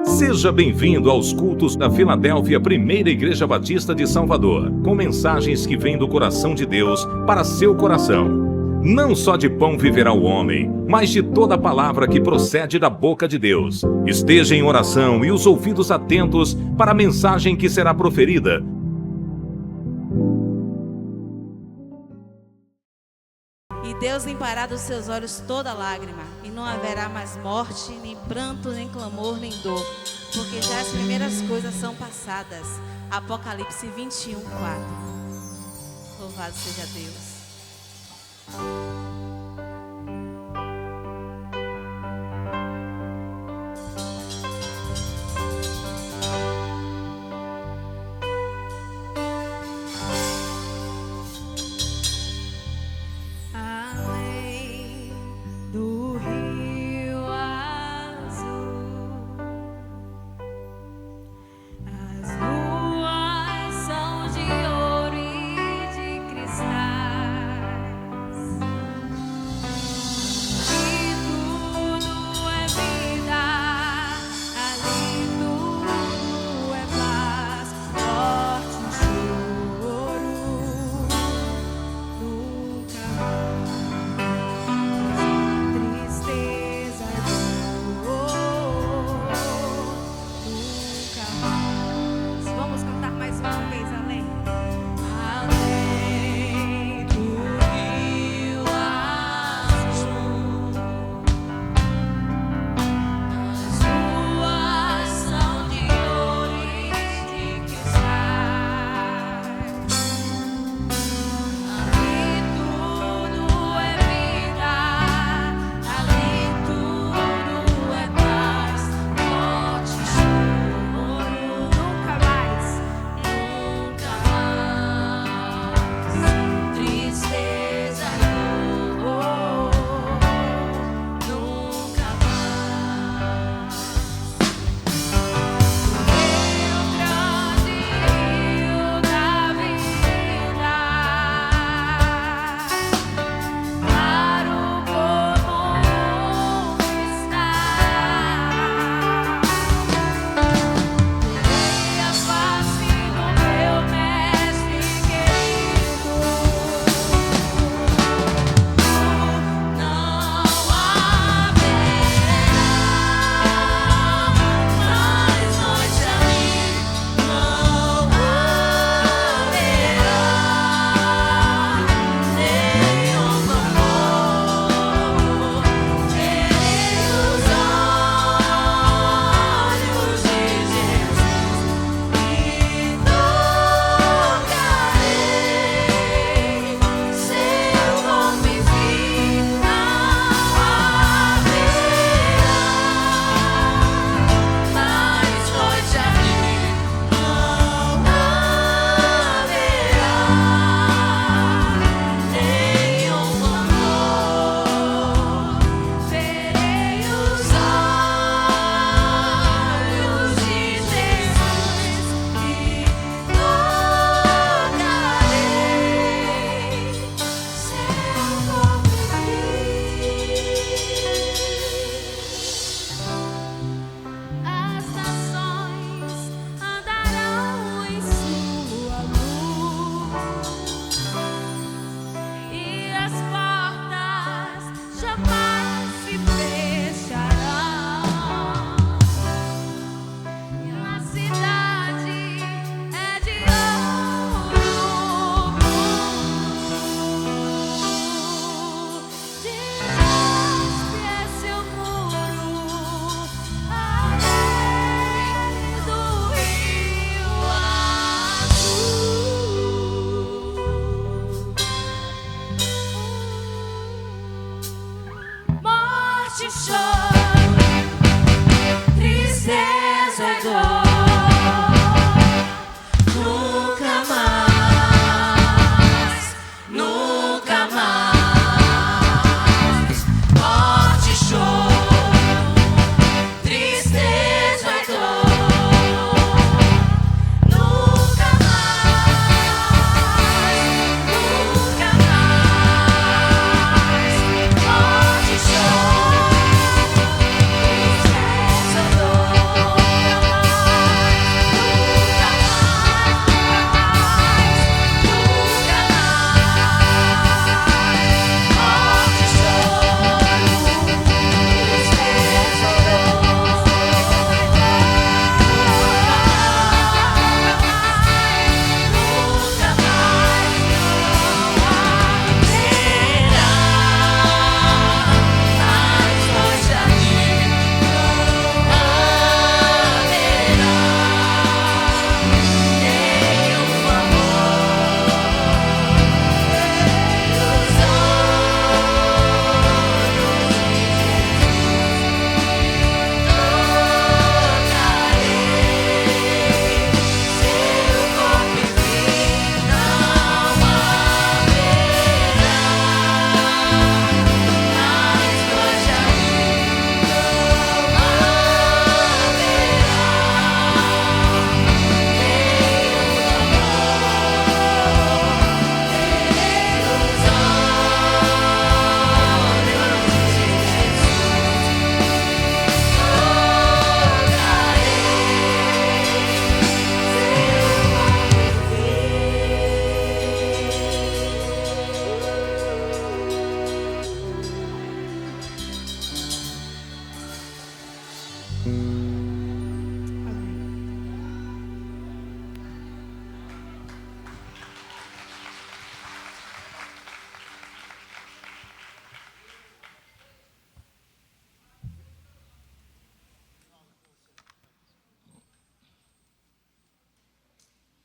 Seja bem-vindo aos cultos da Filadélfia Primeira Igreja Batista de Salvador, com mensagens que vêm do coração de Deus para seu coração. Não só de pão viverá o homem, mas de toda palavra que procede da boca de Deus. Esteja em oração e os ouvidos atentos para a mensagem que será proferida. E Deus limpará dos seus olhos toda lágrima, e não haverá mais morte, nem pranto, nem clamor, nem dor, porque já as primeiras coisas são passadas. Apocalipse 21:4. Louvado seja Deus.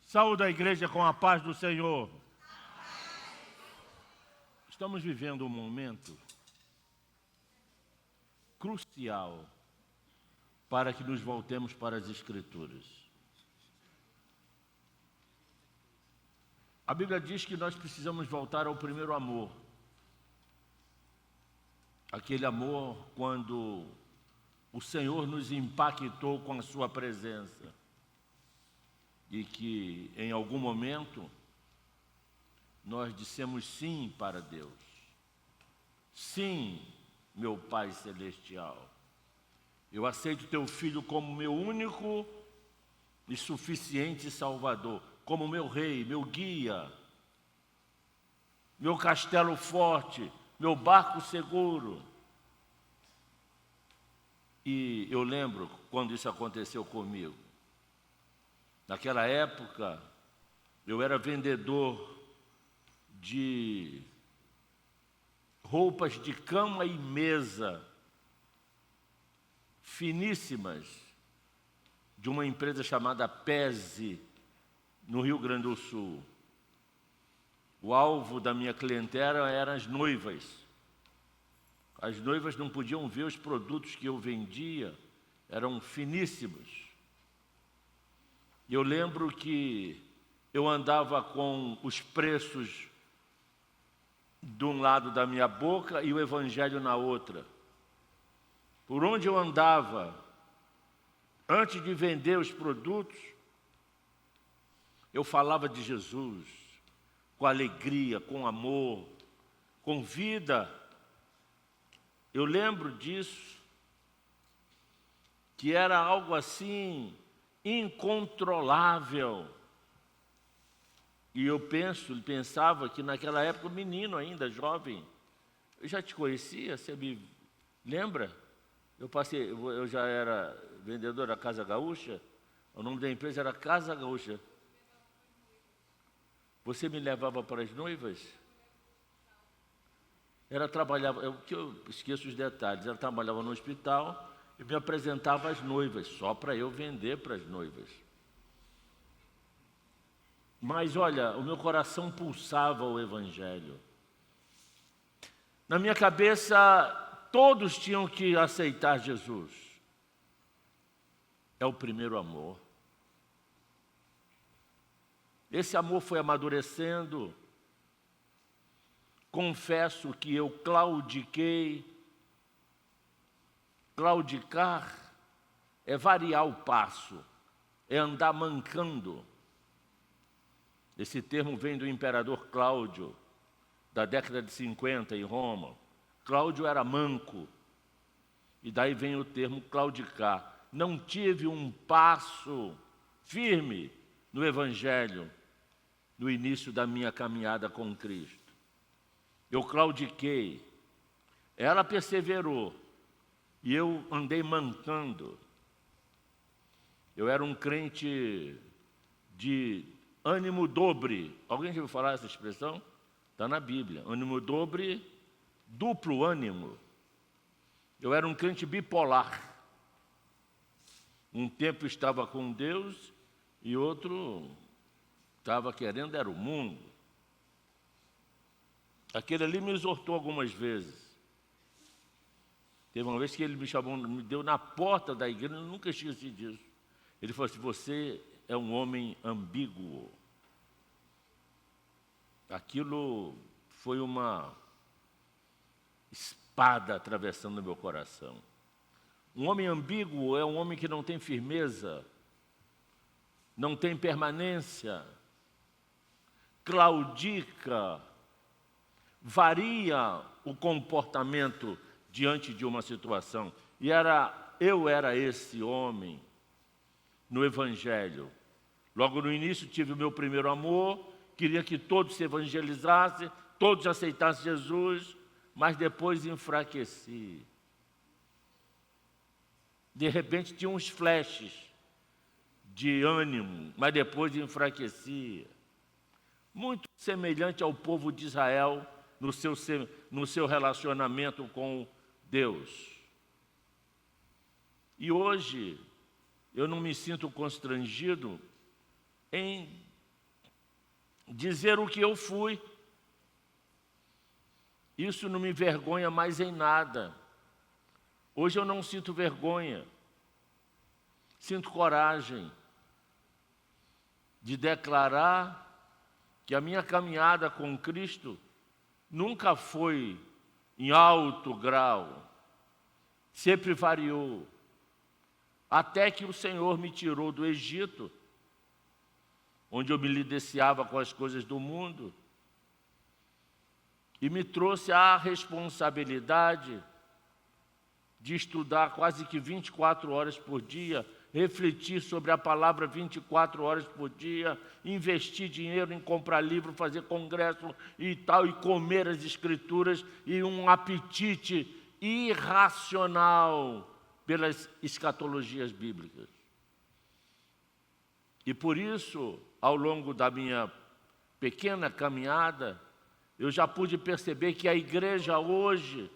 Saúde a igreja com a paz do Senhor. Estamos vivendo um momento crucial para que nos voltemos para as Escrituras. A Bíblia diz que nós precisamos voltar ao primeiro amor. Aquele amor quando o Senhor nos impactou com a sua presença. E que em algum momento nós dissemos sim para Deus. Sim, meu Pai Celestial. Eu aceito teu Filho como meu único e suficiente Salvador, como meu Rei, meu guia, meu castelo forte, meu barco seguro. E eu lembro quando isso aconteceu comigo. Naquela época, eu era vendedor de roupas de cama e mesa, finíssimas, de uma empresa chamada Pese, no Rio Grande do Sul. O alvo da minha clientela eram as noivas. As noivas não podiam ver os produtos que eu vendia, eram finíssimos. E eu lembro que eu andava com os preços de um lado da minha boca e o Evangelho na outra. Por onde eu andava, antes de vender os produtos, eu falava de Jesus, com alegria, com amor, com vida. Eu lembro disso, que era algo assim incontrolável. E eu pensava que naquela época, menino ainda, jovem, eu já te conhecia, você me lembra? Eu já era vendedor da Casa Gaúcha, o nome da empresa era Casa Gaúcha. Você me levava para as noivas? Ela trabalhava, eu esqueço os detalhes, ela trabalhava no hospital e me apresentava às noivas, só para eu vender para as noivas. Mas olha, o meu coração pulsava o Evangelho. Na minha cabeça, todos tinham que aceitar Jesus. É o primeiro amor. Esse amor foi amadurecendo. Confesso que eu claudiquei. Claudicar é variar o passo, é andar mancando. Esse termo vem do imperador Cláudio, da década de 50 em Roma. Cláudio era manco, e daí vem o termo claudicar. Não tive um passo firme no Evangelho no início da minha caminhada com Cristo. Eu claudiquei, ela perseverou, e eu andei mancando. Eu era um crente de ânimo dobre. Alguém já ouviu falar essa expressão? Está na Bíblia. Ânimo dobre, duplo ânimo. Eu era um crente bipolar. Um tempo estava com Deus e outro estava querendo, era o mundo. Aquele ali me exortou algumas vezes. Teve uma vez que ele me chamou, me deu na porta da igreja, eu nunca esqueci disso. Ele falou assim: você é um homem ambíguo. Aquilo foi uma espada atravessando o meu coração. Um homem ambíguo é um homem que não tem firmeza, não tem permanência, claudica, varia o comportamento diante de uma situação. E eu era esse homem no Evangelho. Logo no início tive o meu primeiro amor, queria que todos se evangelizassem, todos aceitassem Jesus, mas depois enfraqueci. de repente tinha uns flashes de ânimo, mas depois enfraquecia. Muito semelhante ao povo de Israel no seu relacionamento com Deus. E hoje eu não me sinto constrangido em dizer o que eu fui. Isso não me envergonha mais em nada. Hoje eu não sinto vergonha, sinto coragem de declarar que a minha caminhada com Cristo nunca foi em alto grau, sempre variou, até que o Senhor me tirou do Egito, onde eu me deliciava com as coisas do mundo, e me trouxe a responsabilidade de estudar quase que 24 horas por dia, refletir sobre a palavra 24 horas por dia, investir dinheiro em comprar livro, fazer congresso e tal, e comer as Escrituras, e um apetite irracional pelas escatologias bíblicas. E por isso, ao longo da minha pequena caminhada, eu já pude perceber que a igreja hoje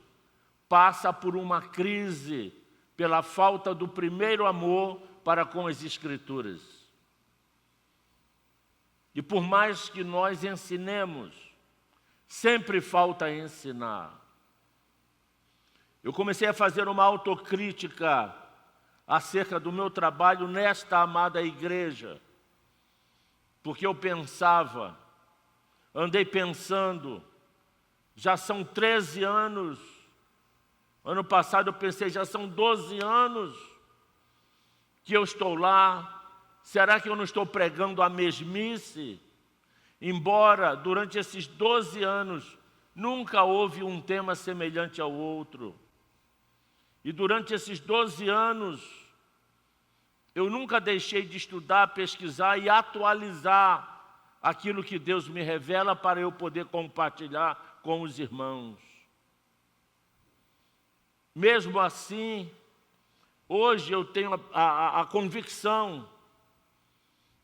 passa por uma crise pela falta do primeiro amor para com as Escrituras. E por mais que nós ensinemos, sempre falta ensinar. Eu comecei a fazer uma autocrítica acerca do meu trabalho nesta amada igreja, porque eu pensava, andei pensando, já são 13 anos, ano passado eu pensei, já são 12 anos que eu estou lá, será que eu não estou pregando a mesmice? Embora durante esses 12 anos nunca houve um tema semelhante ao outro. E durante esses 12 anos, eu nunca deixei de estudar, pesquisar e atualizar aquilo que Deus me revela para eu poder compartilhar com os irmãos. Mesmo assim, hoje eu tenho a convicção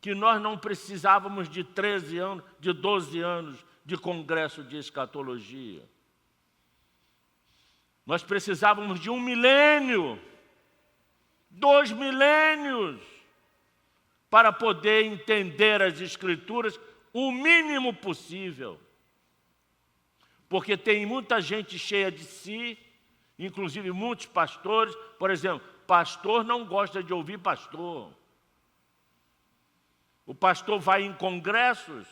que nós não precisávamos de 13 anos, de 12 anos de congresso de escatologia. Nós precisávamos de 1 milênio, 2 milênios, para poder entender as Escrituras o mínimo possível. Porque tem muita gente cheia de si, inclusive muitos pastores. Por exemplo, pastor não gosta de ouvir pastor. O pastor vai em congressos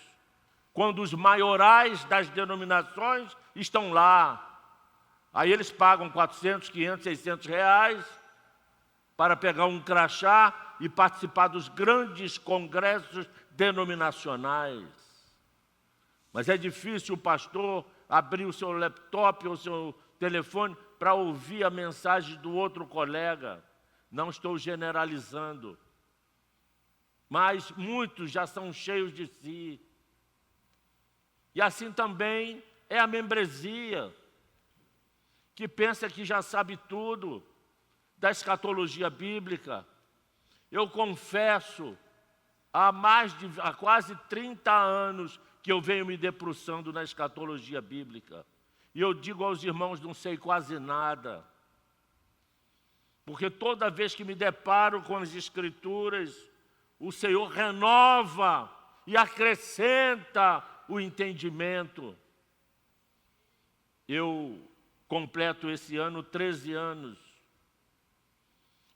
quando os maiorais das denominações estão lá. Aí eles pagam 400, 500, 600 reais para pegar um crachá e participar dos grandes congressos denominacionais. Mas é difícil o pastor abrir o seu laptop ou o seu telefone para ouvir a mensagem do outro colega. Não estou generalizando. Mas muitos já são cheios de si. E assim também é a membresia, que pensa que já sabe tudo da escatologia bíblica. Eu confesso, há quase 30 anos que eu venho me debruçando na escatologia bíblica. E eu digo aos irmãos, não sei quase nada. Porque toda vez que me deparo com as Escrituras, o Senhor renova e acrescenta o entendimento. Eu completo esse ano 13 anos.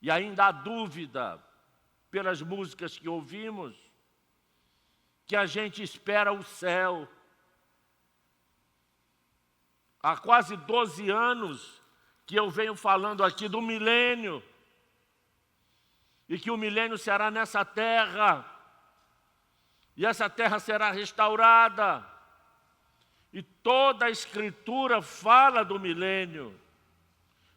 E ainda há dúvida, pelas músicas que ouvimos, que a gente espera o céu. Há quase 12 anos que eu venho falando aqui do milênio, e que o milênio será nessa terra, e essa terra será restaurada. E toda a Escritura fala do milênio,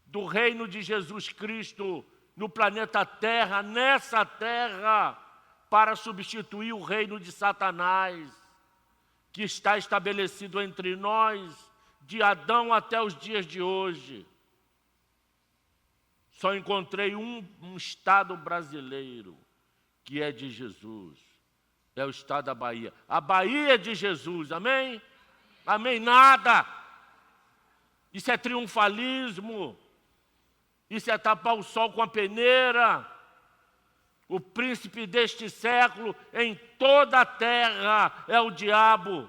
do reino de Jesus Cristo no planeta Terra, nessa terra, para substituir o reino de Satanás, que está estabelecido entre nós, de Adão até os dias de hoje. Só encontrei um estado brasileiro que é de Jesus. É o estado da Bahia. A Bahia é de Jesus, amém? Amém, nada. Isso é triunfalismo. Isso é tapar o sol com a peneira. O príncipe deste século em toda a terra é o diabo.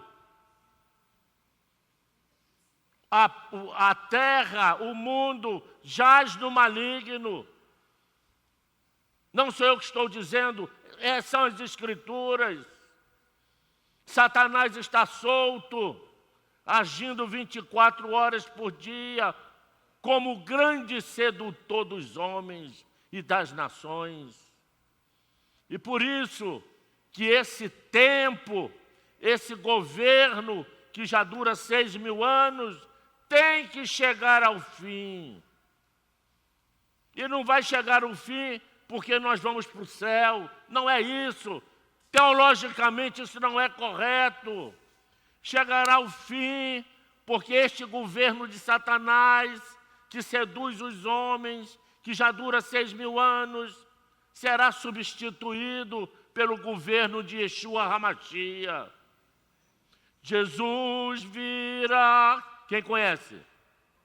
A terra, o mundo, jaz no maligno. Não sou eu que estou dizendo, são as Escrituras. Satanás está solto, agindo 24 horas por dia, como o grande sedutor dos homens e das nações. E por isso que esse tempo, esse governo, que já dura 6.000 anos, tem que chegar ao fim. E não vai chegar ao fim porque nós vamos para o céu. Não é isso. Teologicamente isso não é correto. Chegará ao fim porque este governo de Satanás, que seduz os homens, que já dura 6.000 anos, será substituído pelo governo de Yeshua HaMashiach. Jesus virá. Quem conhece?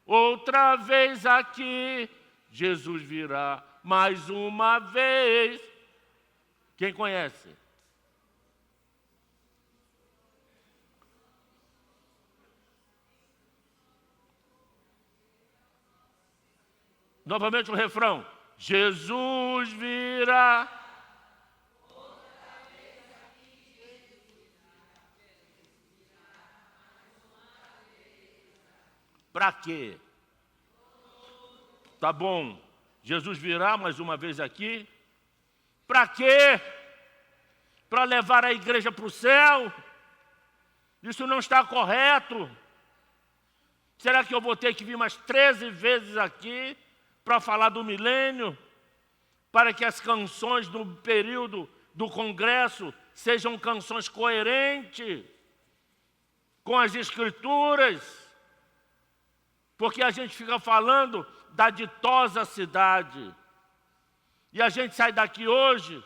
Outra vez aqui, Jesus virá mais uma vez. Quem conhece? Novamente o refrão. Jesus virá. Para quê? Tá bom, Jesus virá mais uma vez aqui. Para quê? Para levar a igreja para o céu? Isso não está correto. Será que eu vou ter que vir mais 13 vezes aqui para falar do milênio? Para que as canções do período do congresso sejam canções coerentes com as Escrituras? Porque a gente fica falando da ditosa cidade. E a gente sai daqui hoje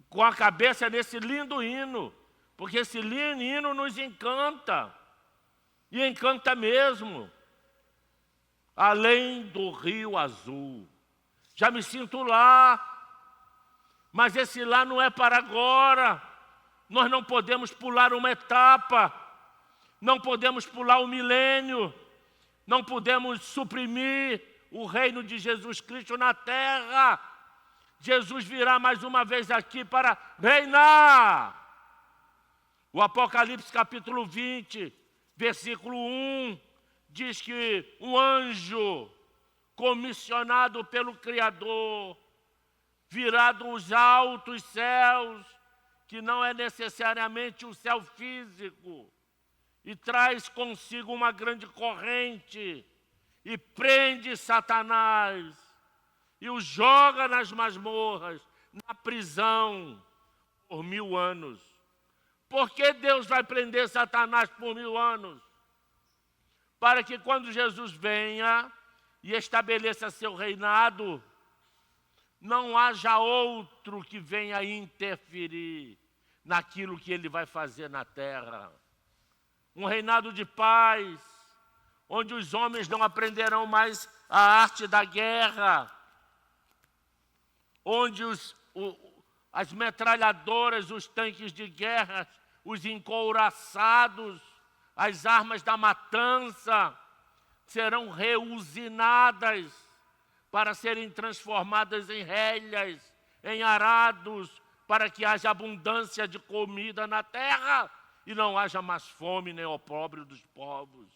com a cabeça nesse lindo hino. Porque esse lindo hino nos encanta. E encanta mesmo. Além do Rio Azul. Já me sinto lá. Mas esse lá não é para agora. Nós não podemos pular uma etapa. Não podemos pular o milênio. Não podemos suprimir o reino de Jesus Cristo na terra. Jesus virá mais uma vez aqui para reinar. O Apocalipse capítulo 20, versículo 1, diz que um anjo comissionado pelo Criador virá dos altos céus, que não é necessariamente o céu físico, e traz consigo uma grande corrente e prende Satanás e o joga nas masmorras, na prisão, por 1000 anos. Por que Deus vai prender Satanás por 1000 anos? Para que quando Jesus venha e estabeleça seu reinado, não haja outro que venha interferir naquilo que ele vai fazer na terra. Um reinado de paz, onde os homens não aprenderão mais a arte da guerra, onde as metralhadoras, os tanques de guerra, os encouraçados, as armas da matança serão reusinadas para serem transformadas em relhas, em arados, para que haja abundância de comida na terra e não haja mais fome nem opróbrio dos povos.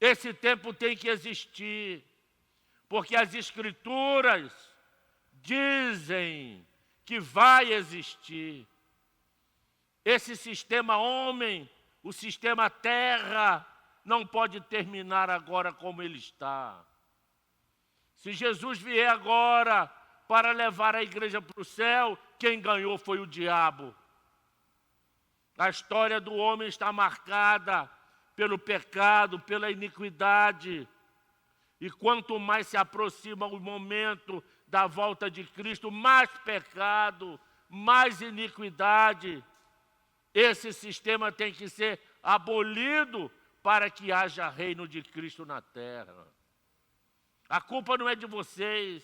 Esse tempo tem que existir, porque as Escrituras dizem que vai existir. Esse sistema homem, o sistema terra, não pode terminar agora como ele está. Se Jesus vier agora para levar a igreja para o céu, quem ganhou foi o diabo. A história do homem está marcada pelo pecado, pela iniquidade. E quanto mais se aproxima o momento da volta de Cristo, mais pecado, mais iniquidade. Esse sistema tem que ser abolido para que haja reino de Cristo na terra. A culpa não é de vocês,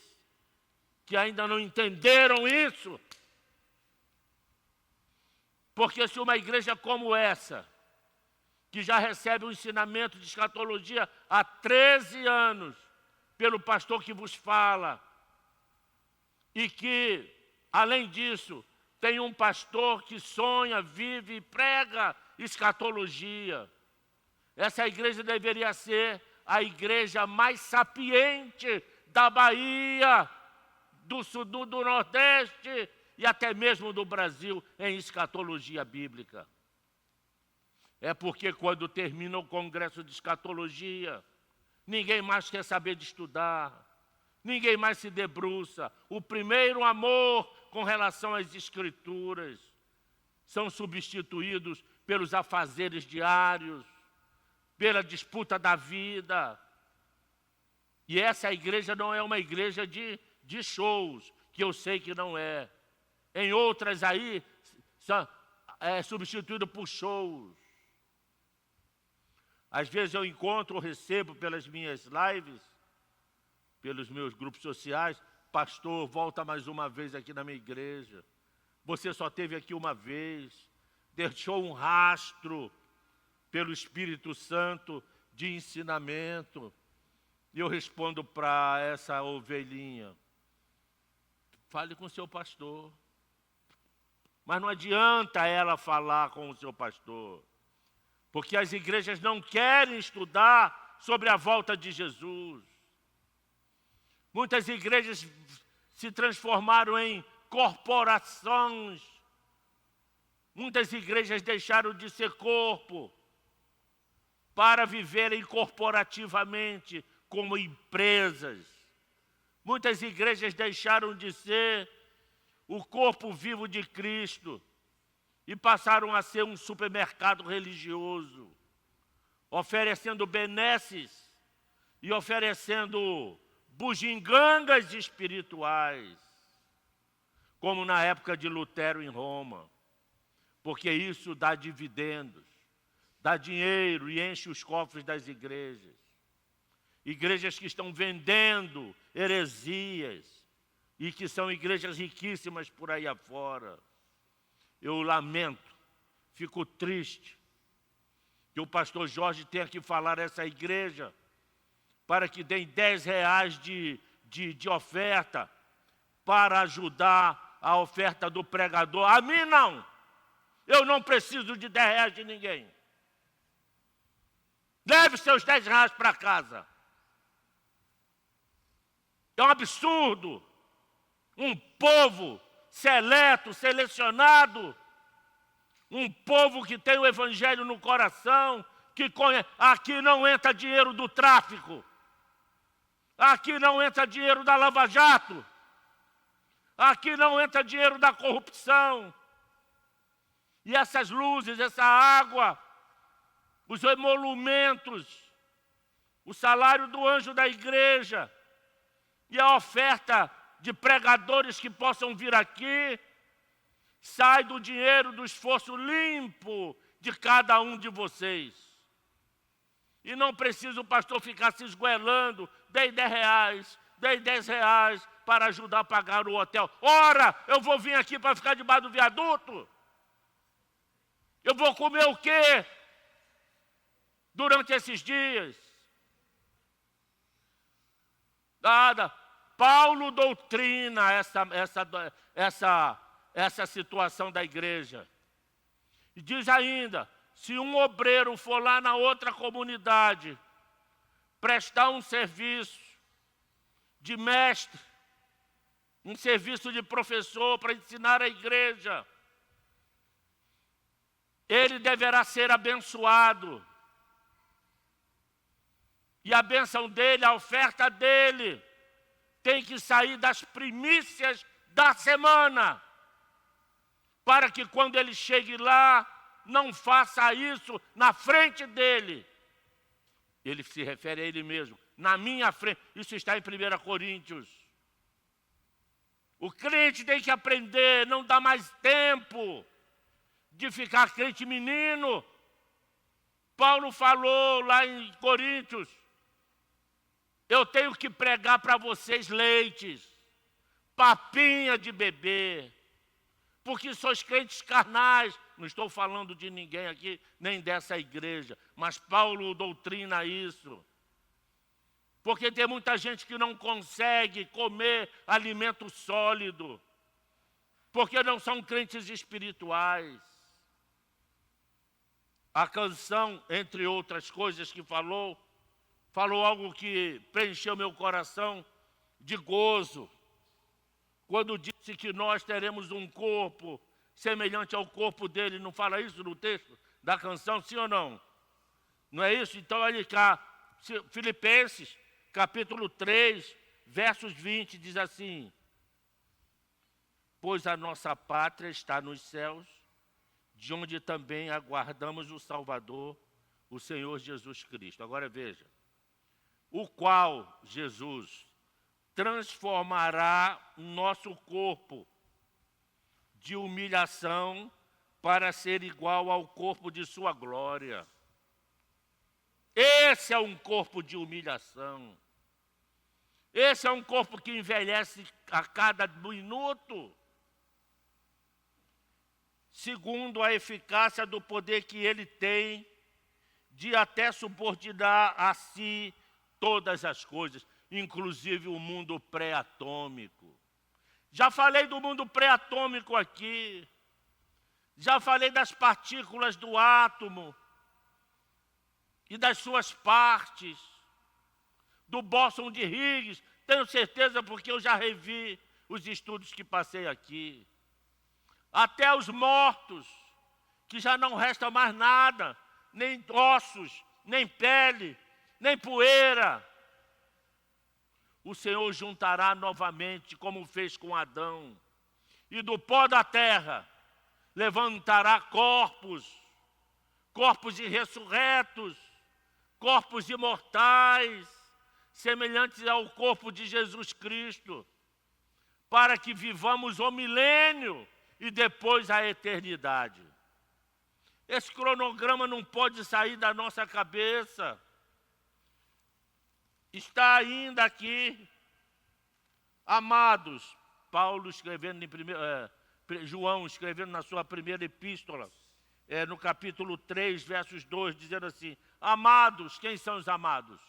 que ainda não entenderam isso. Porque se uma igreja como essa, que já recebe o ensinamento de escatologia há 13 anos, pelo pastor que vos fala, e que, além disso, tem um pastor que sonha, vive e prega escatologia. Essa igreja deveria ser a igreja mais sapiente da Bahia, do Nordeste e até mesmo do Brasil em escatologia bíblica. É porque quando termina o congresso de escatologia, ninguém mais quer saber de estudar, ninguém mais se debruça. O primeiro amor com relação às escrituras são substituídos pelos afazeres diários, pela disputa da vida. E essa igreja não é uma igreja de shows, que eu sei que não é. Em outras aí, é substituído por shows. Às vezes eu encontro ou recebo pelas minhas lives, pelos meus grupos sociais, pastor, volta mais uma vez aqui na minha igreja. Você só esteve aqui uma vez, deixou um rastro pelo Espírito Santo de ensinamento. E eu respondo para essa ovelhinha: fale com o seu pastor. Mas não adianta ela falar com o seu pastor, porque as igrejas não querem estudar sobre a volta de Jesus. Muitas igrejas se transformaram em corporações. Muitas igrejas deixaram de ser corpo para viverem corporativamente como empresas. Muitas igrejas deixaram de ser o corpo vivo de Cristo e passaram a ser um supermercado religioso, oferecendo benesses e oferecendo bugigangas espirituais, como na época de Lutero em Roma, porque isso dá dividendos, dá dinheiro e enche os cofres das igrejas. Igrejas que estão vendendo heresias e que são igrejas riquíssimas por aí afora. Eu lamento, fico triste que o pastor Jorge tenha que falar a essa igreja para que deem R$10 de oferta para ajudar a oferta do pregador. A mim não! Eu não preciso de R$10 de ninguém. Leve seus R$10 para casa. É um absurdo. Um povo seleto, selecionado, um povo que tem o evangelho no coração, que conhece. Aqui não entra dinheiro do tráfico. Aqui não entra dinheiro da Lava Jato. Aqui não entra dinheiro da corrupção. E essas luzes, essa água, os emolumentos, o salário do anjo da igreja e a oferta de pregadores que possam vir aqui, sai do dinheiro do esforço limpo de cada um de vocês. E não precisa o pastor ficar se esgoelando, dei R$10, dei R$10 para ajudar a pagar o hotel. Ora, eu vou vir aqui para ficar debaixo do viaduto? Eu vou comer o quê durante esses dias? Nada. Paulo doutrina essa situação da igreja. E diz ainda, se um obreiro for lá na outra comunidade prestar um serviço de mestre, um serviço de professor para ensinar a igreja, ele deverá ser abençoado. E a bênção dele, a oferta dele, tem que sair das primícias da semana, para que quando ele chegue lá, não faça isso na frente dele. Ele se refere a ele mesmo, na minha frente. Isso está em 1 Coríntios. O crente tem que aprender, não dá mais tempo de ficar crente menino. Paulo falou lá em Coríntios, eu tenho que pregar para vocês leites, papinha de bebê, porque sois crentes carnais. Não estou falando de ninguém aqui, nem dessa igreja, mas Paulo doutrina isso. Porque tem muita gente que não consegue comer alimento sólido, porque não são crentes espirituais. A canção, entre outras coisas que falou algo que preencheu meu coração de gozo, quando disse que nós teremos um corpo semelhante ao corpo dele. Não fala isso no texto da canção, sim ou não? Não é isso? Então, olha cá, Filipenses, capítulo 3, versos 20, diz assim: pois a nossa pátria está nos céus, de onde também aguardamos o Salvador, o Senhor Jesus Cristo. Agora veja, o qual Jesus transformará nosso corpo de humilhação para ser igual ao corpo de sua glória. Esse é um corpo de humilhação. Esse é um corpo que envelhece a cada minuto, segundo a eficácia do poder que ele tem de até subordinar a si todas as coisas, inclusive o mundo pré-atômico. Já falei do mundo pré-atômico aqui, já falei das partículas do átomo e das suas partes, do bóson de Higgs, tenho certeza porque eu já revi os estudos que passei aqui. Até os mortos, que já não resta mais nada, nem ossos, nem pele, nem poeira. O Senhor juntará novamente, como fez com Adão, e do pó da terra levantará corpos irressurretos, corpos imortais, semelhantes ao corpo de Jesus Cristo, para que vivamos o milênio e depois a eternidade. Esse cronograma não pode sair da nossa cabeça. Está ainda aqui, amados, Paulo escrevendo João escrevendo na sua primeira epístola, no capítulo 3, versos 2, dizendo assim: amados, quem são os amados?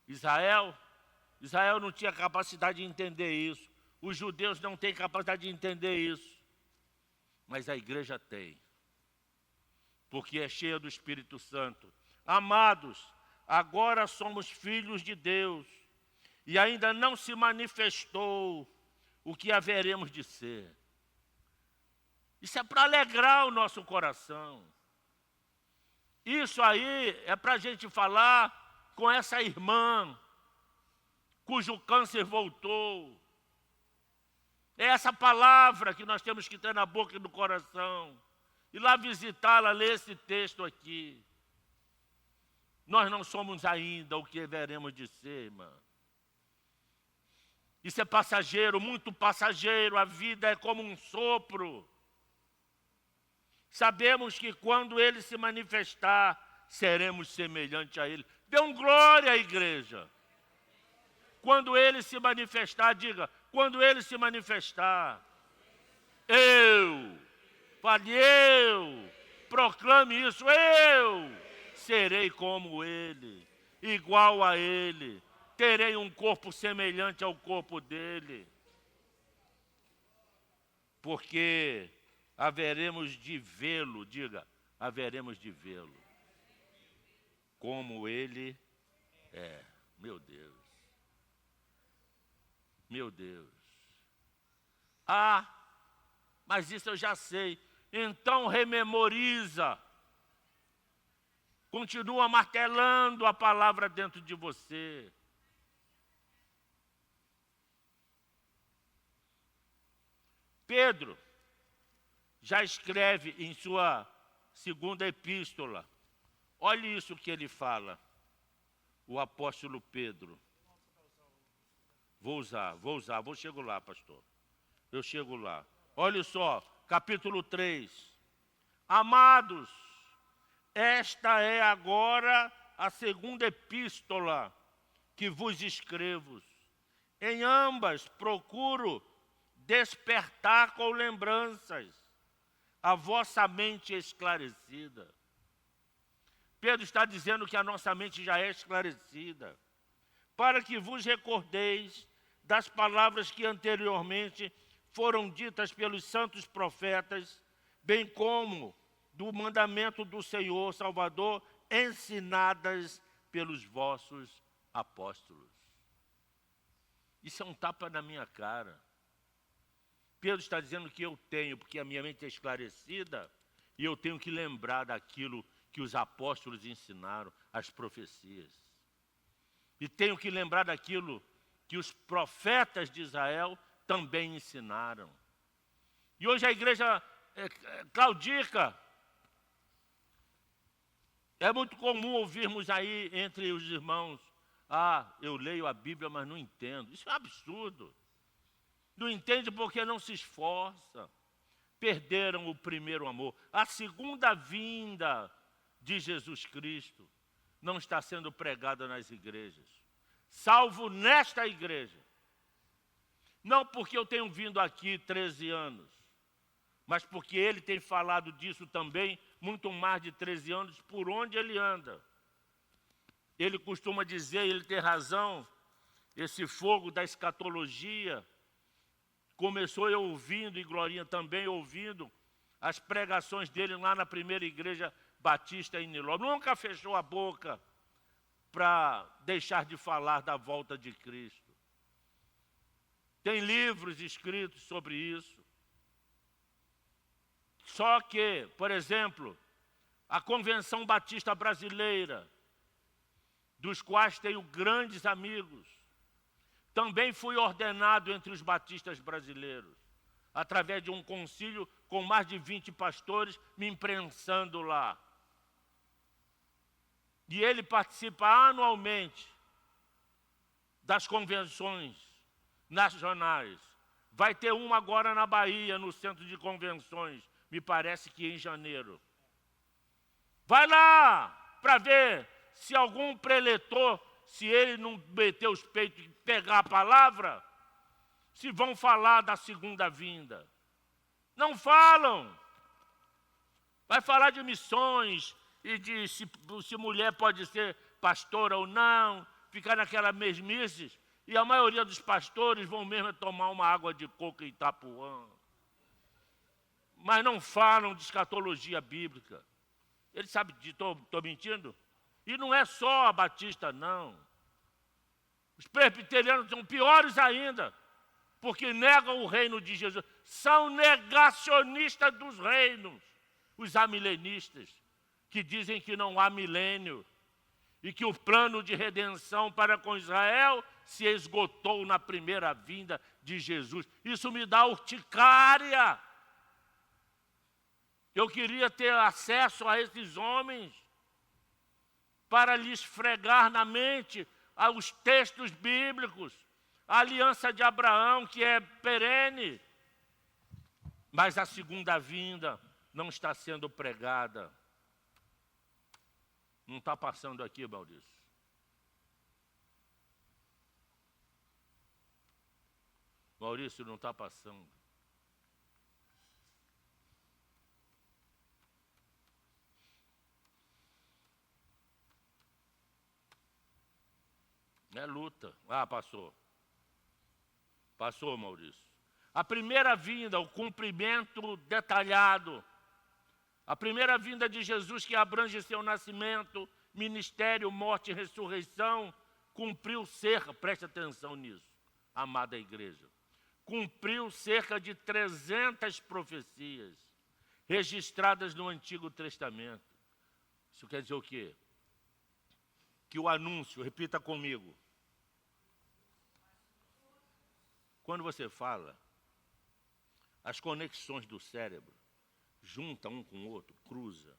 Israel? Israel não tinha capacidade de entender isso. Os judeus não têm capacidade de entender isso. Mas a igreja tem, porque é cheia do Espírito Santo. Amados, agora somos filhos de Deus, e ainda não se manifestou o que haveremos de ser. Isso é para alegrar o nosso coração. Isso aí é para a gente falar com essa irmã, cujo câncer voltou. É essa palavra que nós temos que ter na boca e no coração. E lá visitá-la, ler esse texto aqui. Nós não somos ainda o que veremos de ser, irmã. Isso é passageiro, muito passageiro. A vida é como um sopro. Sabemos que quando Ele se manifestar, seremos semelhantes a Ele. Dê um glória à igreja. Quando Ele se manifestar, diga, quando Ele se manifestar, proclame isso, eu serei como Ele, igual a Ele, terei um corpo semelhante ao corpo dEle, porque haveremos de vê-lo, diga, haveremos de vê-lo, como Ele é. Meu Deus. Meu Deus. Ah, mas isso eu já sei. Então rememoriza. Continua martelando a palavra dentro de você. Pedro já escreve em sua segunda epístola. Olhe isso que ele fala. o apóstolo Pedro. Vou chego lá, pastor. Eu chego lá. Olha só, capítulo 3. Amados, esta é agora a segunda epístola que vos escrevo. Em ambas procuro despertar com lembranças a vossa mente esclarecida. Pedro está dizendo que a nossa mente já é esclarecida, para que vos recordeis das palavras que anteriormente foram ditas pelos santos profetas, bem como do mandamento do Senhor Salvador, ensinadas pelos vossos apóstolos. Isso é um tapa na minha cara. Pedro está dizendo que eu tenho, porque a minha mente é esclarecida, e eu tenho que lembrar daquilo que os apóstolos ensinaram, as profecias. E tenho que lembrar daquilo que os profetas de Israel também ensinaram. E hoje a igreja claudica. É muito comum ouvirmos aí entre os irmãos: eu leio a Bíblia, mas não entendo. Isso é um absurdo. Não entende porque não se esforça. Perderam o primeiro amor. A segunda vinda de Jesus Cristo não está sendo pregada nas igrejas, salvo nesta igreja. Não porque eu tenho vindo aqui 13 anos, mas porque ele tem falado disso também muito mais de 13 anos por onde ele anda. Ele costuma dizer, ele tem razão, esse fogo da escatologia começou eu ouvindo, e Glorinha também ouvindo, as pregações dele lá na primeira igreja batista em Niló. Nunca fechou a boca para deixar de falar da volta de Cristo. Tem livros escritos sobre isso. Só que, por exemplo, a Convenção Batista Brasileira, dos quais tenho grandes amigos, também fui ordenado entre os batistas brasileiros, através de um concílio com mais de 20 pastores me imprensando lá. E ele participa anualmente das convenções nacionais. Vai ter uma agora na Bahia, no centro de convenções, me parece que em janeiro. Vai lá para ver se algum preletor, se ele não meter os peitos e pegar a palavra, se vão falar da segunda vinda. Não falam. Vai falar de missões e de se mulher pode ser pastora ou não, ficar naquela mesmice. E a maioria dos pastores vão mesmo tomar uma água de coco em Itapuã. Mas não falam de escatologia bíblica. Ele sabe de estou mentindo? E não é só a batista, não. Os presbiterianos são piores ainda, porque negam o reino de Jesus. São negacionistas dos reinos. Os amilenistas, que dizem que não há milênio e que o plano de redenção para com Israel se esgotou na primeira vinda de Jesus. Isso me dá urticária. Eu queria ter acesso a esses homens para lhes fregar na mente os textos bíblicos, a aliança de Abraão, que é perene. Mas a segunda vinda não está sendo pregada. Não está passando aqui, Maurício. Maurício, não está passando. É luta. Passou. Passou, Maurício. A primeira vinda, o cumprimento detalhado. A primeira vinda de Jesus, que abrange seu nascimento, ministério, morte e ressurreição, cumpriu cerca, preste atenção nisso, amada igreja, cumpriu cerca de 300 profecias registradas no Antigo Testamento. Isso quer dizer o quê? Que o anúncio, repita comigo. Quando você fala, as conexões do cérebro juntam um com o outro, cruza,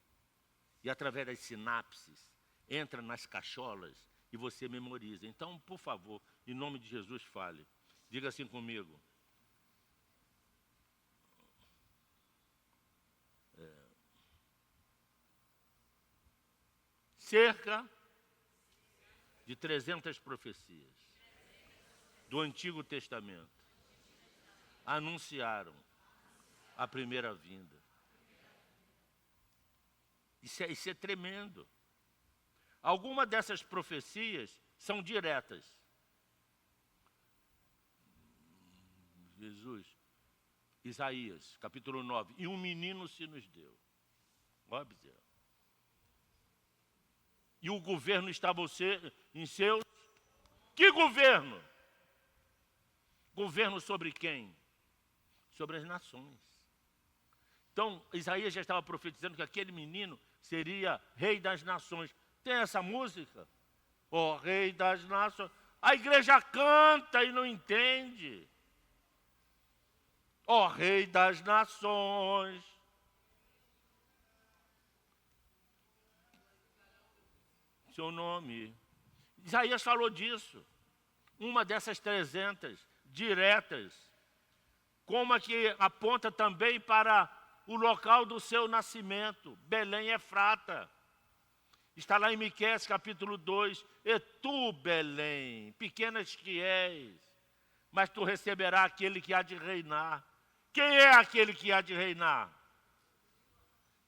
e através das sinapses, entra nas cacholas e você memoriza. Então, por favor, em nome de Jesus, fale. Diga assim comigo. Cerca de 300 profecias do Antigo Testamento anunciaram a primeira vinda. Isso é tremendo. Algumas dessas profecias são diretas. Jesus, Isaías, capítulo 9. E um menino se nos deu. Óbvio. E o governo estava em seus... Que governo? Governo sobre quem? Sobre as nações. Então, Isaías já estava profetizando que aquele menino seria rei das nações. Tem essa música? Ó, rei das nações. A igreja canta e não entende. Ó, rei das nações. Seu nome. Isaías falou disso. Uma dessas 300 diretas, como a que aponta também para o local do seu nascimento, Belém Efrata. Está lá em Miqueias, capítulo 2. E tu, Belém, pequenas que és, mas tu receberás aquele que há de reinar. Quem é aquele que há de reinar?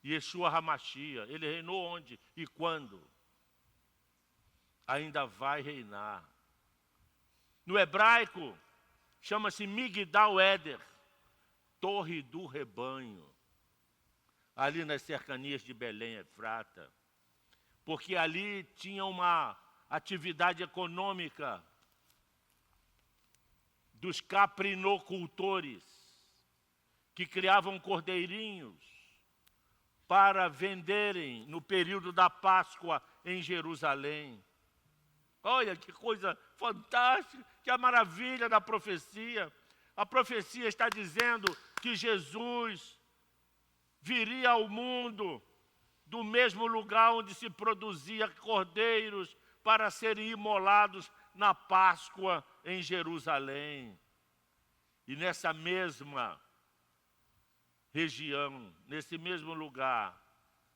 Yeshua HaMashiach. Ele reinou onde e quando? Ainda vai reinar. No hebraico, chama-se Migdal Eder, Torre do Rebanho, ali nas cercanias de Belém Efrata, porque ali tinha uma atividade econômica dos caprinocultores, que criavam cordeirinhos para venderem no período da Páscoa em Jerusalém. Olha que coisa fantástica, que a maravilha da profecia. A profecia está dizendo que Jesus viria ao mundo do mesmo lugar onde se produzia cordeiros para serem imolados na Páscoa em Jerusalém. E nessa mesma região, nesse mesmo lugar,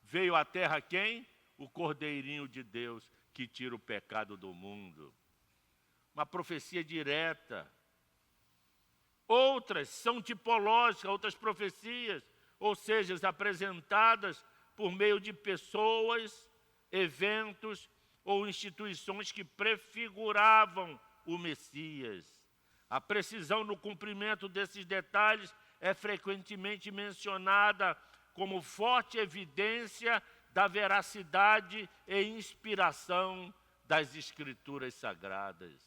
veio à terra quem? O Cordeirinho de Deus, que tira o pecado do mundo. Uma profecia direta. Outras são tipológicas, outras profecias, ou seja, apresentadas por meio de pessoas, eventos ou instituições que prefiguravam o Messias. A precisão no cumprimento desses detalhes é frequentemente mencionada como forte evidência da veracidade e inspiração das Escrituras Sagradas.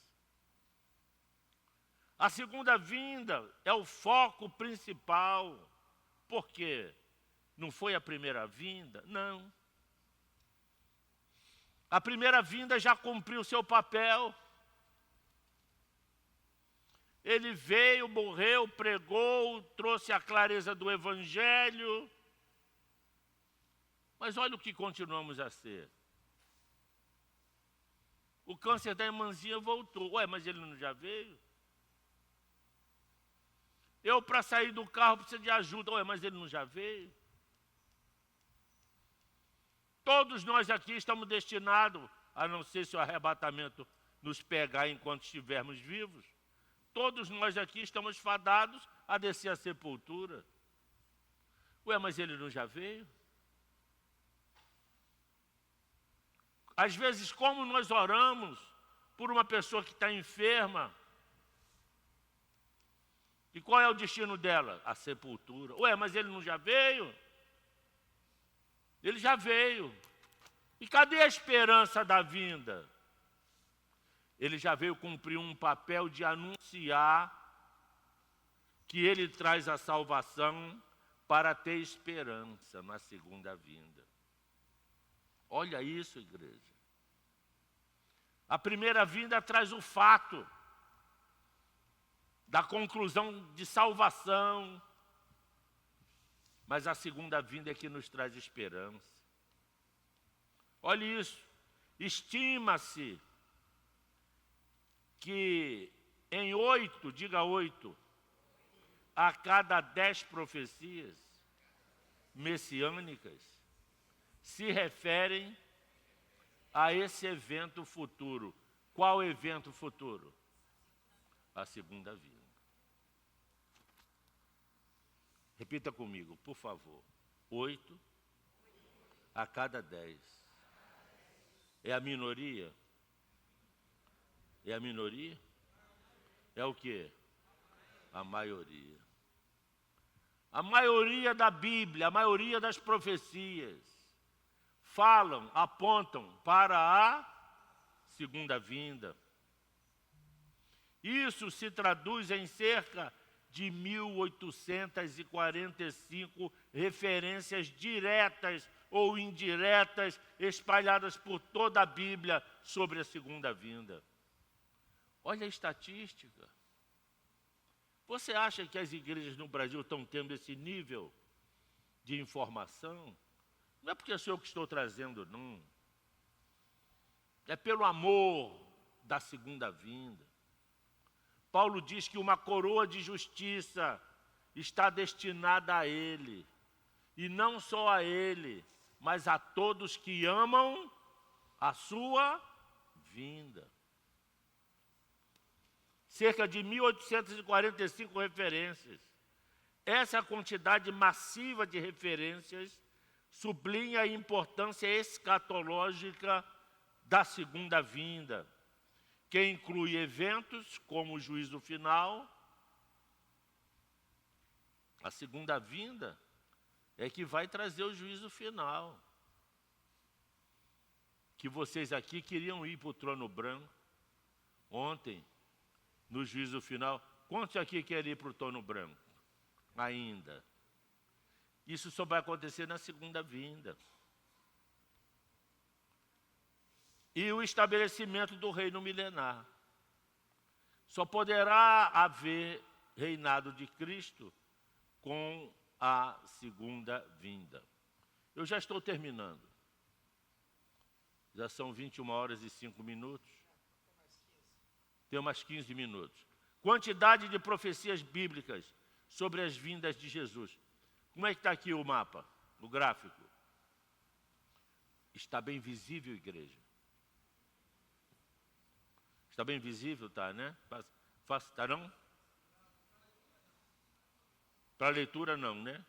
A segunda vinda é o foco principal. Por quê? Não foi a primeira vinda? Não. A primeira vinda já cumpriu seu papel. Ele veio, morreu, pregou, trouxe a clareza do Evangelho. Mas olha o que continuamos a ser. O câncer da irmãzinha voltou. Ué, mas ele não já veio? Eu, para sair do carro, preciso de ajuda. Ué, mas ele não já veio? Todos nós aqui estamos destinados, a não ser se o arrebatamento nos pegar enquanto estivermos vivos, todos nós aqui estamos fadados a descer à sepultura. Ué, mas ele não já veio? Às vezes, como nós oramos por uma pessoa que está enferma, e qual é o destino dela? A sepultura. Ué, mas ele não já veio? Ele já veio. E cadê a esperança da vinda? Ele já veio cumprir um papel de anunciar que ele traz a salvação para ter esperança na segunda vinda. Olha isso, igreja. A primeira vinda traz o fato da conclusão de salvação, mas a segunda vinda é que nos traz esperança. Olha isso, estima-se que em 8, diga 8, a cada 10 profecias messiânicas se referem a esse evento futuro. Qual evento futuro? A segunda vinda. Repita comigo, por favor. 8 a cada 10. É a minoria? É a minoria? É o quê? A maioria. A maioria da Bíblia, a maioria das profecias falam, apontam para a segunda vinda. Isso se traduz em cerca de 1845 referências diretas ou indiretas espalhadas por toda a Bíblia sobre a segunda vinda. Olha a estatística. Você acha que as igrejas no Brasil estão tendo esse nível de informação? Não é porque sou eu que estou trazendo, não. É pelo amor da segunda vinda. Paulo diz que uma coroa de justiça está destinada a ele. E não só a ele, mas a todos que amam a sua vinda. Cerca de 1845 referências. Essa quantidade massiva de referências sublinha a importância escatológica da segunda vinda, que inclui eventos como o juízo final. A segunda vinda é que vai trazer o juízo final. Que vocês aqui queriam ir para o trono branco ontem, no juízo final. Quantos aqui querem ir para o trono branco? Ainda. Isso só vai acontecer na segunda vinda. E o estabelecimento do reino milenar. Só poderá haver reinado de Cristo com a segunda vinda. Eu já estou terminando. Já são 21 horas e 5 minutos. Tem umas 15 minutos. Quantidade de profecias bíblicas sobre as vindas de Jesus. Como é que está aqui o mapa, o gráfico? Está bem visível, igreja? Está bem visível, tá, né? Tá não? Para leitura não, né?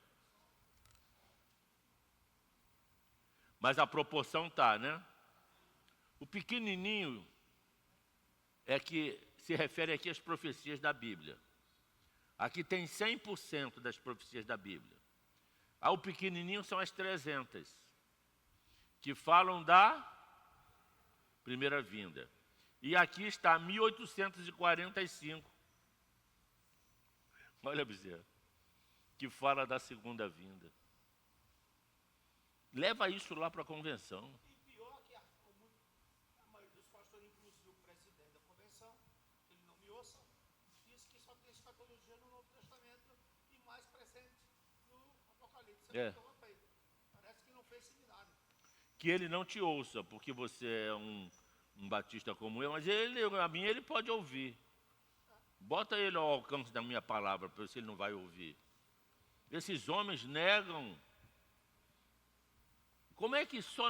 Mas a proporção tá, né? O pequenininho é que se refere aqui às profecias da Bíblia. Aqui tem 100% das profecias da Bíblia. O pequenininho são as 300, que falam da primeira vinda. E aqui está 1845. Olha, Bezerra, que fala da segunda vinda. Leva isso lá para a convenção. E pior que a maioria dos pastores, inclusive o presidente da convenção, ele não me ouça, diz que só tem escatologia no Novo Testamento e mais presente no Apocalipse. Parece que não fez seminário. Que ele não te ouça, porque você é um batista como eu, mas a mim ele pode ouvir. Bota ele ao alcance da minha palavra, para ver se ele não vai ouvir. Esses homens negam. Como é que só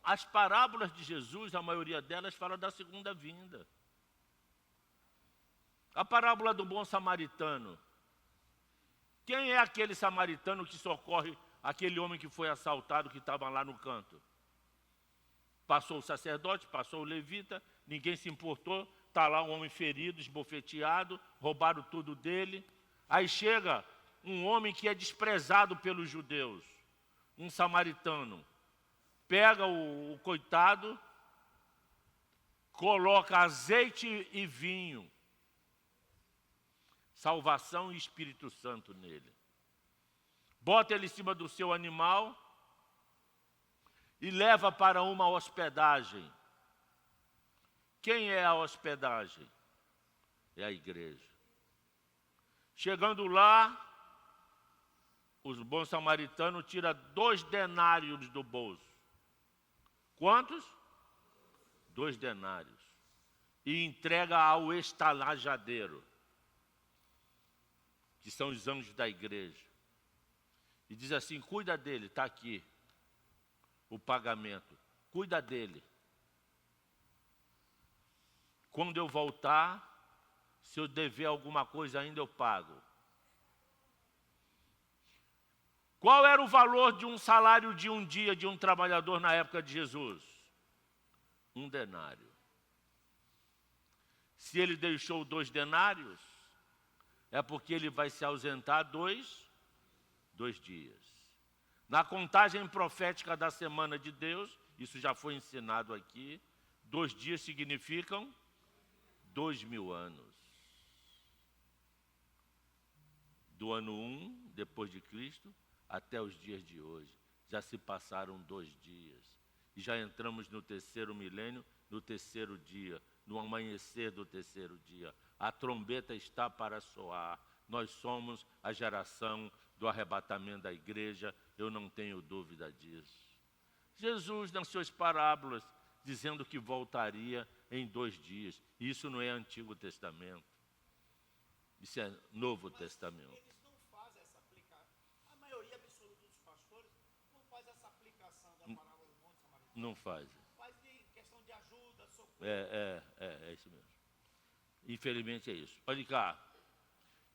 as parábolas de Jesus, a maioria delas fala da segunda vinda. A parábola do bom samaritano. Quem é aquele samaritano que socorre aquele homem que foi assaltado, que estava lá no canto? Passou o sacerdote, passou o levita, ninguém se importou, está lá um homem ferido, esbofeteado, roubaram tudo dele. Aí chega um homem que é desprezado pelos judeus, um samaritano, pega o coitado, coloca azeite e vinho, salvação e Espírito Santo nele. Bota ele em cima do seu animal e leva para uma hospedagem. Quem é a hospedagem? É a igreja. Chegando lá, o bom samaritano tira 2 denários do bolso. Quantos? 2 denários. e entrega ao estalajadeiro, que são os anjos da igreja. E diz assim: cuida dele, está aqui o pagamento, cuida dele. Quando eu voltar, se eu dever alguma coisa ainda, eu pago. Qual era o valor de um salário de um dia de um trabalhador na época de Jesus? 1 denário. Se ele deixou 2 denários, é porque ele vai se ausentar 2 dias. Na contagem profética da semana de Deus, isso já foi ensinado aqui, 2 dias significam 2000 anos. Do ano 1, depois de Cristo, até os dias de hoje. Já se passaram 2 dias. E já entramos no 3º milênio, no 3º dia, no amanhecer do 3º dia. A trombeta está para soar. Nós somos a geração do arrebatamento da igreja, eu não tenho dúvida disso. Jesus, nas suas parábolas, dizendo que voltaria em 2 dias. Isso não é Antigo Testamento. Isso é Novo Testamento. Eles não fazem essa aplicação. A maioria absoluta dos pastores não faz essa aplicação da parábola do Monte Samaritano. Não fazem. Faz de questão de ajuda, socorro. É isso mesmo. Infelizmente é isso. Olha cá,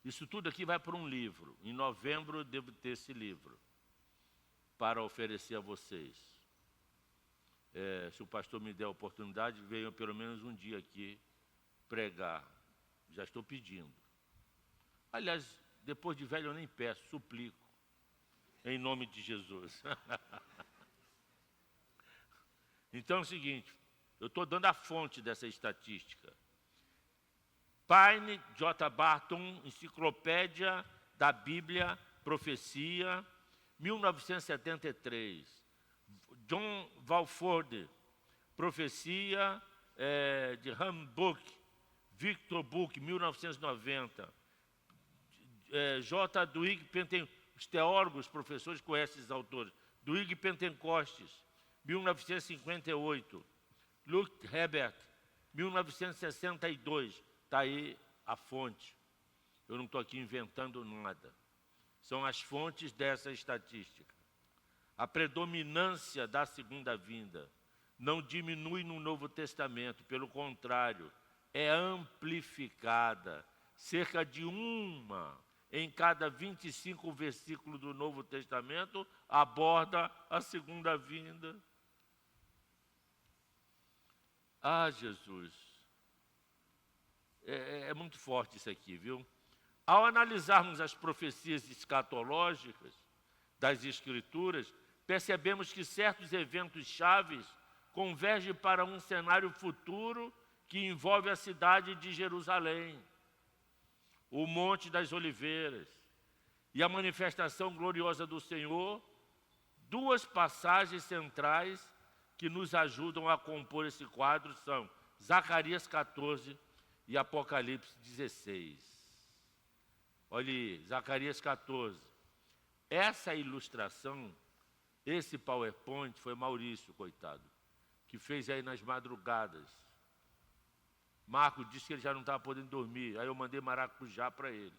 isso tudo aqui vai para um livro. Em novembro eu devo ter esse livro para oferecer a vocês. Se o pastor me der a oportunidade, venha pelo menos um dia aqui pregar. Já estou pedindo. Aliás, depois de velho eu nem peço, suplico. Em nome de Jesus. Então é o seguinte, eu estou dando a fonte dessa estatística. Paine J. Barton, Enciclopédia da Bíblia, Profecia, 1973. John Walford, Profecia de Hamburg, Victor Book, 1990. J. Duig Pentecostes, os teólogos, professores conhecem esses autores. Duig Pentecostes, 1958. Luke Herbert, 1962. Está aí a fonte. Eu não estou aqui inventando nada. São as fontes dessa estatística. A predominância da segunda vinda não diminui no Novo Testamento, pelo contrário, é amplificada. Cerca de 1 em cada 25 versículos do Novo Testamento aborda a segunda vinda. Ah, Jesus! É muito forte isso aqui, viu? Ao analisarmos as profecias escatológicas das Escrituras, percebemos que certos eventos chaves convergem para um cenário futuro que envolve a cidade de Jerusalém, o Monte das Oliveiras e a manifestação gloriosa do Senhor. 2 passagens centrais que nos ajudam a compor esse quadro são Zacarias 14 e Apocalipse 16. Olhe, Zacarias 14. Essa ilustração, esse PowerPoint, foi Maurício, coitado, que fez aí nas madrugadas. Marco disse que ele já não estava podendo dormir, aí eu mandei maracujá para ele.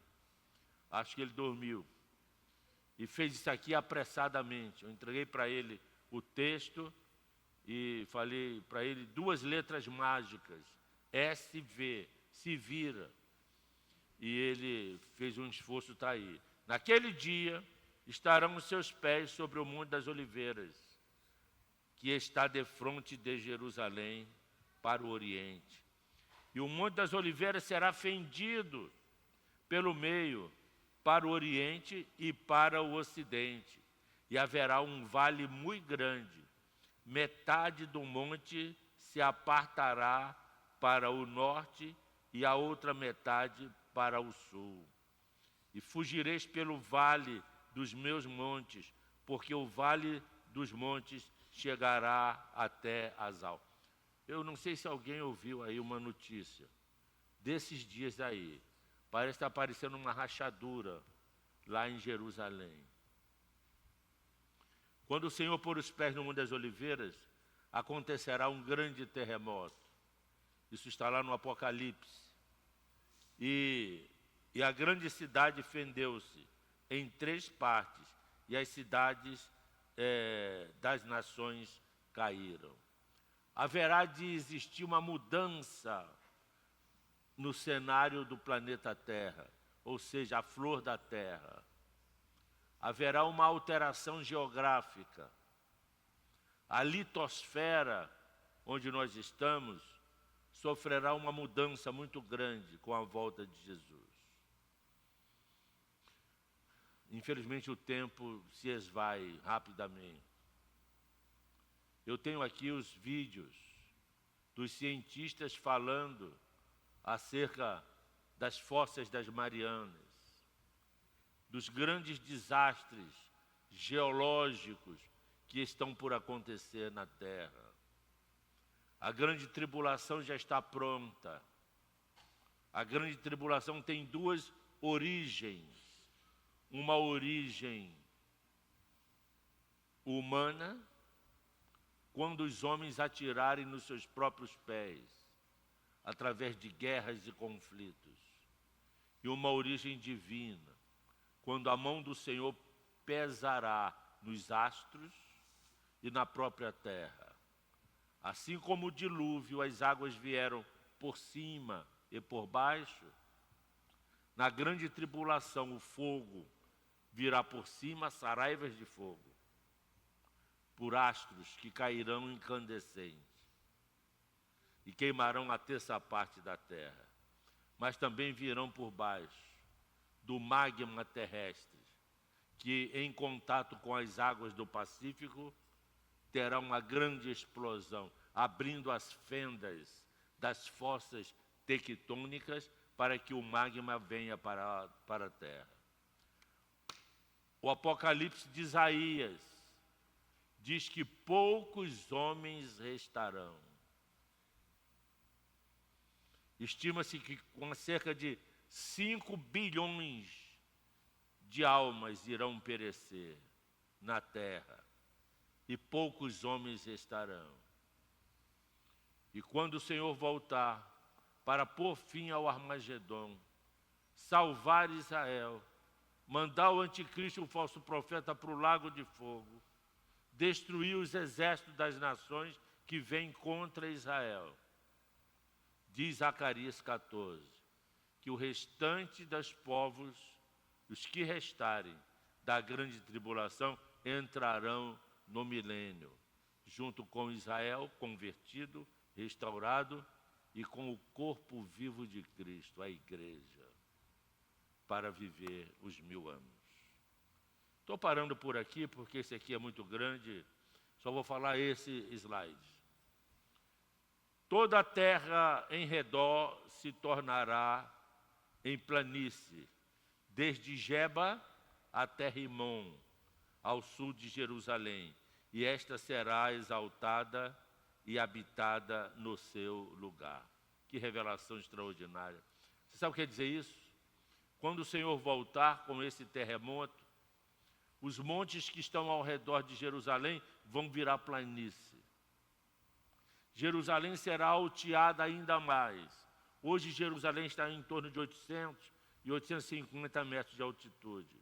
Acho que ele dormiu. E fez isso aqui apressadamente. Eu entreguei para ele o texto e falei para ele 2 letras mágicas, SV, se vira. E ele fez um esforço, está aí. Naquele dia estarão os seus pés sobre o Monte das Oliveiras, que está defronte de Jerusalém para o Oriente. E o Monte das Oliveiras será fendido pelo meio para o Oriente e para o Ocidente. E haverá um vale muito grande. Metade do monte se apartará para o norte e a outra metade para o sul. E fugireis pelo vale dos meus montes, porque o vale dos montes chegará até Azal. Eu não sei se alguém ouviu aí uma notícia desses dias aí. Parece que está aparecendo uma rachadura lá em Jerusalém. Quando o Senhor pôr os pés no Monte das Oliveiras, acontecerá um grande terremoto. Isso está lá no Apocalipse. E a grande cidade fendeu-se em 3 partes, e as cidades das nações caíram. Haverá de existir uma mudança no cenário do planeta Terra, ou seja, a flor da Terra. Haverá uma alteração geográfica. A litosfera, onde nós estamos, sofrerá uma mudança muito grande com a volta de Jesus. Infelizmente o tempo se esvai rapidamente. Eu tenho aqui os vídeos dos cientistas falando acerca das fossas das Marianas, dos grandes desastres geológicos que estão por acontecer na Terra. A grande tribulação já está pronta. A grande tribulação tem 2 origens. Uma origem humana, quando os homens atirarem nos seus próprios pés, através de guerras e conflitos. E uma origem divina, quando a mão do Senhor pesará nos astros e na própria terra. Assim como o dilúvio, as águas vieram por cima e por baixo, na grande tribulação o fogo virá por cima, saraivas de fogo, por astros que cairão incandescentes e queimarão a 3ª parte da terra. Mas também virão por baixo, do magma terrestre, que em contato com as águas do Pacífico, terá uma grande explosão, abrindo as fendas das fossas tectônicas para que o magma venha para a terra. O Apocalipse de Isaías diz que poucos homens restarão. Estima-se que com cerca de 5 bilhões de almas irão perecer na terra e poucos homens restarão. E quando o Senhor voltar para pôr fim ao Armagedom, salvar Israel, mandar o anticristo, o falso profeta, para o lago de fogo, destruir os exércitos das nações que vêm contra Israel. Diz Zacarias 14, que o restante dos povos, os que restarem da grande tribulação, entrarão no milênio, junto com Israel convertido, restaurado, e com o corpo vivo de Cristo, a igreja, para viver os 1000 anos. Estou parando por aqui, porque esse aqui é muito grande, só vou falar esse slide. Toda a terra em redor se tornará em planície, desde Geba até Rimon, ao sul de Jerusalém, e esta será exaltada e habitada no seu lugar. Que revelação extraordinária. Você sabe o que quer dizer isso? Quando o Senhor voltar com esse terremoto, os montes que estão ao redor de Jerusalém vão virar planície. Jerusalém será alteada ainda mais. Hoje Jerusalém está em torno de 800 e 850 metros de altitude.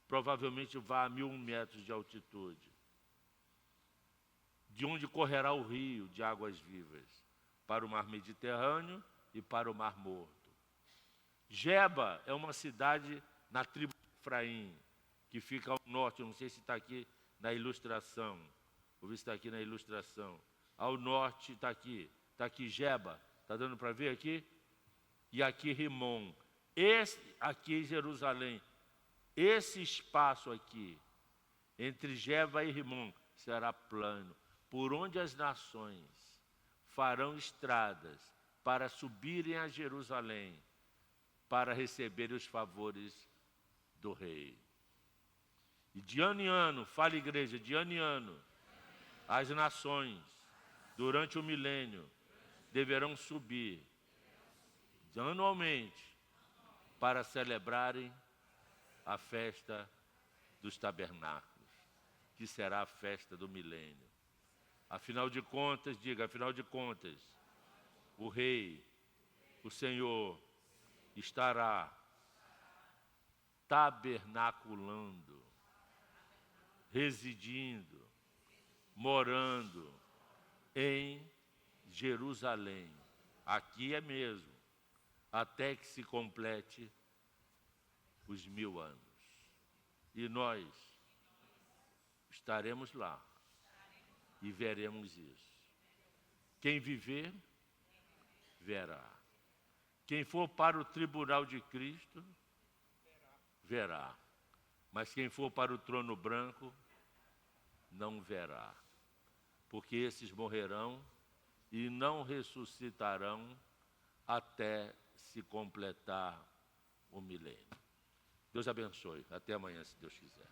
Provavelmente vá a 1000 metros de altitude. De onde correrá o rio de águas vivas, para o mar Mediterrâneo e para o mar Morto. Geba é uma cidade na tribo de Efraim, que fica ao norte, eu não sei se está aqui na ilustração, vou ver se está aqui na ilustração. Ao norte está aqui Geba, está dando para ver aqui? E aqui Rimon. Esse aqui Jerusalém, esse espaço aqui, entre Geba e Rimon, será plano, por onde as nações farão estradas para subirem a Jerusalém, para receber os favores do rei. E de ano em ano, fala igreja, de ano em ano, as nações, durante o milênio, deverão subir anualmente para celebrarem a festa dos tabernáculos, que será a festa do milênio. Afinal de contas, diga, afinal de contas, o Rei, o Senhor, estará tabernaculando, residindo, morando em Jerusalém. Aqui é mesmo, até que se complete os 1000 anos. E nós estaremos lá e veremos isso. Quem viver, verá. Quem for para o tribunal de Cristo, verá. Mas quem for para o trono branco, não verá. Porque esses morrerão e não ressuscitarão até se completar o milênio. Deus abençoe. Até amanhã, se Deus quiser.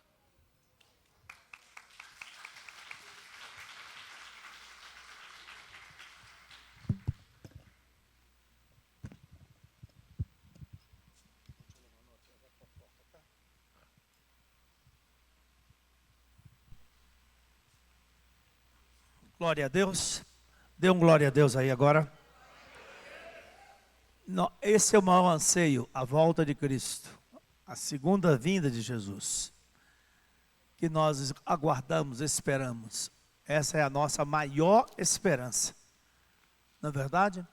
Glória a Deus. Dê um glória a Deus aí agora. Esse é o maior anseio, a volta de Cristo, a segunda vinda de Jesus, que nós aguardamos, esperamos. Essa é a nossa maior esperança, não é verdade?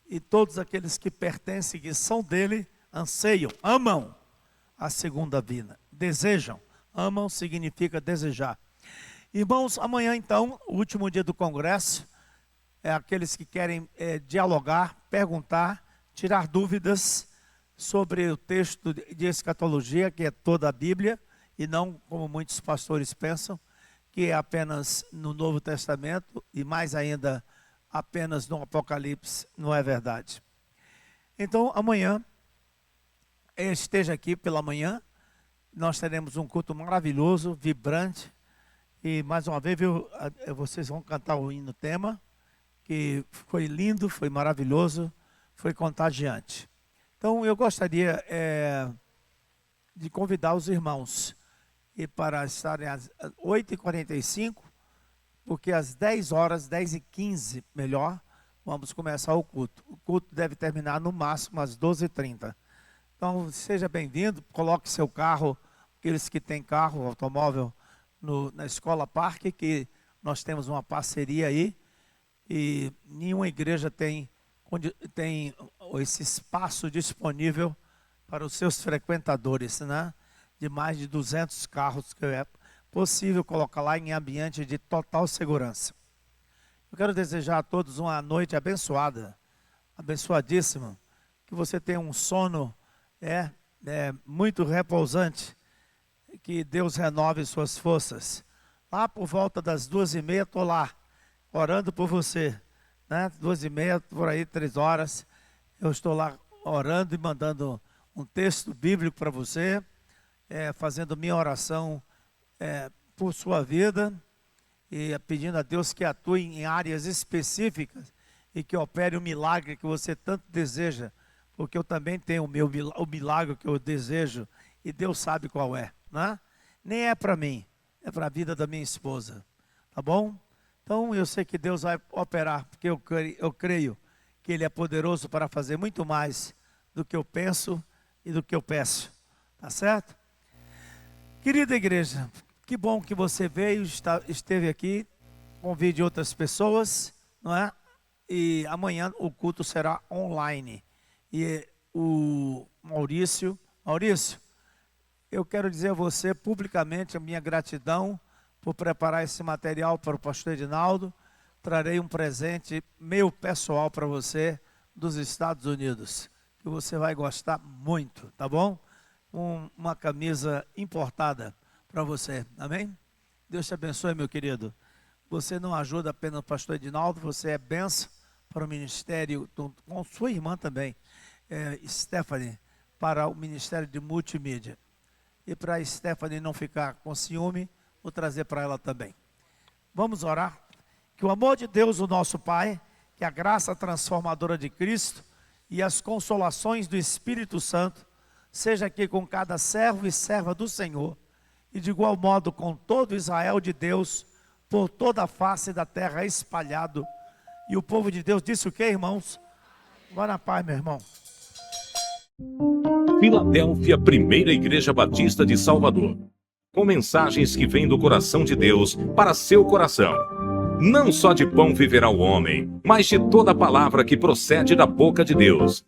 E todos aqueles que pertencem, que são dele, anseiam, amam a segunda vinda, desejam. Amam significa desejar. Irmãos, amanhã então, o último dia do congresso, aqueles que querem dialogar, perguntar, tirar dúvidas sobre o texto de escatologia, que é toda a Bíblia, e não como muitos pastores pensam, que é apenas no Novo Testamento, e mais ainda, apenas no Apocalipse, não é verdade. Então, amanhã, esteja aqui pela manhã, nós teremos um culto maravilhoso, vibrante, e mais uma vez, vocês vão cantar o hino tema, que foi lindo, foi maravilhoso, foi contagiante. Então, eu gostaria de convidar os irmãos para estarem às 8h45, porque às 10 horas, 10h15, melhor, vamos começar o culto. O culto deve terminar no máximo às 12h30. Então, seja bem-vindo, coloque seu carro, aqueles que têm carro, automóvel, na Escola Parque, que nós temos uma parceria aí, e nenhuma igreja tem esse espaço disponível para os seus frequentadores, né? De mais de 200 carros, que é possível colocar lá em ambiente de total segurança. Eu quero desejar a todos uma noite abençoada, abençoadíssima, que você tenha um sono muito repousante, que Deus renove suas forças. Lá por volta das 2h30, estou lá, orando por você, né? 2h30, por aí, 3 horas, eu estou lá orando e mandando um texto bíblico para você, fazendo minha oração por sua vida, e pedindo a Deus que atue em áreas específicas, e que opere o milagre que você tanto deseja, porque eu também tenho o milagre que eu desejo, e Deus sabe qual é, né? Nem é para mim, é para a vida da minha esposa, tá bom? Então eu sei que Deus vai operar, porque eu creio que Ele é poderoso para fazer muito mais do que eu penso e do que eu peço, tá certo? Querida igreja, que bom que você veio, esteve aqui, convide outras pessoas, não é? E amanhã o culto será online. E o Maurício, eu quero dizer a você publicamente a minha gratidão por preparar esse material para o pastor Edinaldo. Trarei um presente meu pessoal para você dos Estados Unidos, que você vai gostar muito, tá bom? Uma camisa importada para você, amém? Deus te abençoe, meu querido. Você não ajuda apenas o pastor Edinaldo, você é bênção para o ministério, com sua irmã também, Stephanie, para o ministério de multimídia. E para a Stephanie não ficar com ciúme, vou trazer para ela também. Vamos orar. Que o amor de Deus, o nosso Pai, que a graça transformadora de Cristo e as consolações do Espírito Santo seja aqui com cada servo e serva do Senhor, e de igual modo com todo Israel de Deus, por toda a face da terra espalhado. E o povo de Deus disse o que, irmãos? Vá na paz, meu irmão. Filadélfia, Primeira Igreja Batista de Salvador. Com mensagens que vêm do coração de Deus para seu coração. Não só de pão viverá o homem, mas de toda palavra que procede da boca de Deus.